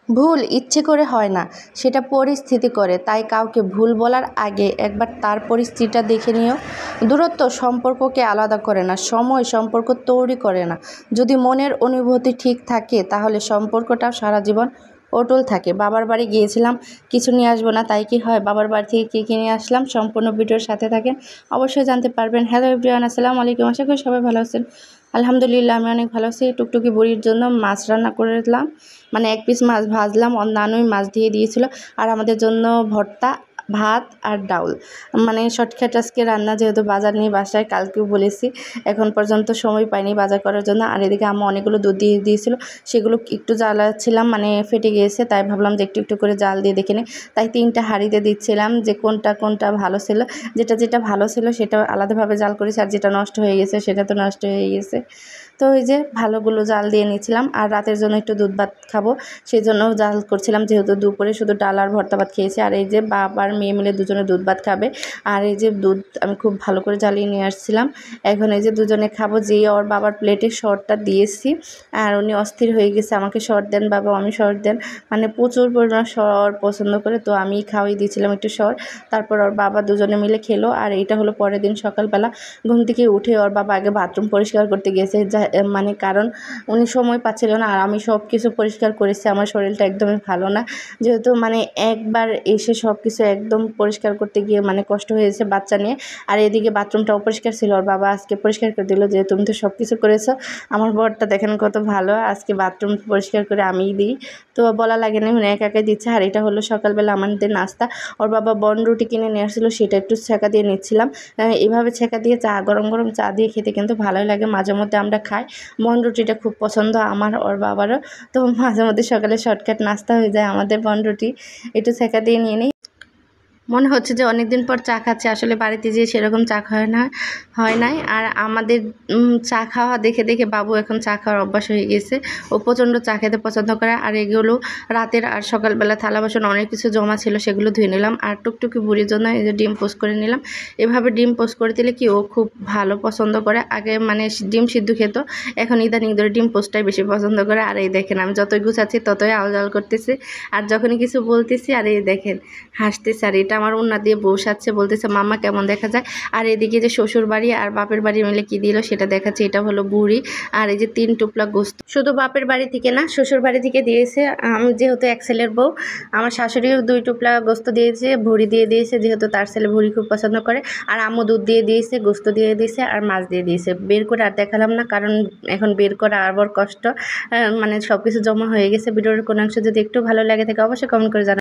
ভুল ইচ্ছে করে হয় না, সেটা পরিস্থিতি করে। তাই কাউকে ভুল বলার আগে একবার তার পরিস্থিতিটা দেখে নিও। দূরত্ব সম্পর্ককে আলাদা করে না, সময় সম্পর্ক তৈরি করে না। যদি মনের অনুভূতি ঠিক থাকে তাহলে সম্পর্কটাও সারা জীবন অটল থাকে। বাবার বাড়ি গিয়েছিলাম, কিছু নিয়ে আসবো না, তাই কি হয়? বাবার বাড়ি থেকে কী কিনে আসলাম সম্পূর্ণ ভিডিওর সাথে থাকেন, অবশ্যই জানতে পারবেন। হ্যালো এভরিওয়ান, আসসালামু আলাইকুম। আশা করি সবাই ভালো আছেন। আলহামদুলিল্লাহ আমি অনেক ভালো আছি। টুকটুকি বুড়ির জন্য মাছ রান্না করলাম, মানে এক পিস মাছ ভাজলাম, নানুই মাছ দিয়ে দিয়েছিল। আর আমাদের জন্য ভর্তা, ভাত আর ডাউল, মানে শর্টকাট আজকে রান্না, যেহেতু বাজার নিয়ে বাসায়, কালকেও বলেছি এখন পর্যন্ত সময় পাইনি বাজার করার জন্য। আর এদিকে আম্মা অনেকগুলো দুধ দিয়ে দিয়েছিল, সেগুলো একটু জ্বালাচ্ছিলাম, মানে ফেটে গিয়েছে, তাই ভাবলাম যে একটু একটু করে জাল দিয়ে দেখে নিই। তাই 3টা হাঁড়িতে দিচ্ছিলাম যে কোনটা কোনটা ভালো ছিল। যেটা ভালো ছিল সেটা আলাদাভাবে জাল করেছি, আর যেটা নষ্ট হয়ে গেছে সেটা তো নষ্ট হয়ে গেছে। তো এই যে ভালোগুলো জাল দিয়ে নিয়েছিলাম। আর রাতের জন্য একটু দুধ ভাত খাবো, সেই জন্য জাল করছিলাম, যেহেতু দুপুরে শুধু ডাল আর ভর্তা ভাত খেয়েছি। আর এই যে বাবা আর মেয়ে মিলে দুজনে দুধ ভাত খাবে। আর এই যে দুধ আমি খুব ভালো করে জ্বালিয়ে নিয়ে আসছিলাম, এখন এই যে দুজনে খাবো। যেই ওর বাবার প্লেটে শর্টটা দিয়েছি, আর উনি অস্থির হয়ে গেছে, আমাকে শর্ট দেন বাবা, আমি শর্ট দেন, মানে প্রচুর পরিমাণ শর্ট পছন্দ করে। তো আমি খাওয়াই দিয়েছিলাম একটু শর্ট, তারপর ওর বাবা দুজনে মিলে খেলো। আর এইটা হলো পরের দিন সকালবেলা, ঘুম থেকে উঠে ওর বাবা আগে বাথরুম পরিষ্কার করতে গিয়েছে, মানে কারণ উনি সময় পাচ্ছিল না, আর আমি সব কিছু পরিষ্কার করেছি। আমার শরীরটা একদমই ভালো না, যেহেতু মানে একবার এসে সব কিছু একদম পরিষ্কার করতে গিয়ে মানে কষ্ট হয়েছে বাচ্চা নিয়ে। আর এদিকে বাথরুমটা অপরিষ্কার ছিল, ওর বাবা আজকে পরিষ্কার করে দিল, যে তুমি তো সব কিছু করেছো। আমার বরটা দেখেন কত ভালো, আজকে বাথরুম পরিষ্কার করে আমিই দিই, তো বলা লাগে না, উনি একা একাই দিচ্ছে। আর এটা হলো সকালবেলা আমাদের নাস্তা। ওর বাবা বন রুটি কিনে নিয়ে আসছিলো, সেটা একটু ছেঁকা দিয়ে নিচ্ছিলাম। এভাবে ছেঁকা দিয়ে চা, গরম গরম চা দিয়ে খেতে কিন্তু ভালোই লাগে, মাঝে মধ্যে আমরা খাই। বন রুটিটা খুব পছন্দ আমার, ওর বাবারও। তো মাঝে মধ্যে সকালে শর্টকাট নাস্তা হয়ে যায় আমাদের বন রুটি, একটু ছেঁকা দিয়ে নিয়ে নিই। মনে হচ্ছে যে অনেক দিন পর চা খাচ্ছে, আসলে বাড়িতে যেয়ে সেরকম চা হয় নাই। আর আমাদের চা খাওয়া দেখে দেখে বাবু এখন চা খাওয়ার অভ্যাস হয়ে গেছে, ও প্রচণ্ড চা খেতে পছন্দ করে। আর এগুলো রাতের আর সকালবেলা থালা বাসন অনেক কিছু জমা ছিল, সেগুলো ধুয়ে নিলাম। আর টুকটুকি বুড়ির জন্য এই যে ডিম পোস্ট করে নিলাম। এভাবে ডিম পোস্ট করে দিলে কি ও খুব ভালো পছন্দ করে, আগে মানে ডিম সিদ্ধ খেত, এখন ইদানিং ধরে ডিম পোস্টটাই বেশি পছন্দ করে। আর এই দেখেন আমি যতই গুছাচ্ছি ততই আউজাল করতেছি, আর যখনই কিছু বলতেছি আর এই দেখেন হাসতেছে। আর এটা আমার ওন্না দিয়ে বউ সাজছে, বলতেছে মাম্মা কেমন দেখা যায়। আর এদিকে যে শ্বশুর বাড়ি আর বাপের বাড়ি মিলে কি দিল সেটা দেখাচ্ছে, এটা হলো বুড়ি। আর এই যে 3 টুকলা গোস্ত, শুধু বাপের বাড়ি থেকে না শ্বশুর বাড়ি থেকে দিয়েছে। আমি যেহেতু এক ছেলের বউ, আমার শাশুড়িও 2 টুকলা গোস্ত দিয়েছে, ভুড়ি দিয়ে দিয়েছে, যেহেতু তার ছেলে ভুড়ি খুব পছন্দ করে। আর আম্মু দুধ দিয়ে দিয়েছে, গোস্ত দিয়ে দিয়েছে, আর মাছ দিয়ে দিয়েছে। বের করে আর দেখালাম না, কারণ এখন বের করা আর বড় কষ্ট, মানে সব কিছু জমা হয়ে গেছে। ভিডিওর কোনো অংশ যদি একটু ভালো লাগে থাকে অবশ্যই কমেন্ট করে জানাবেন।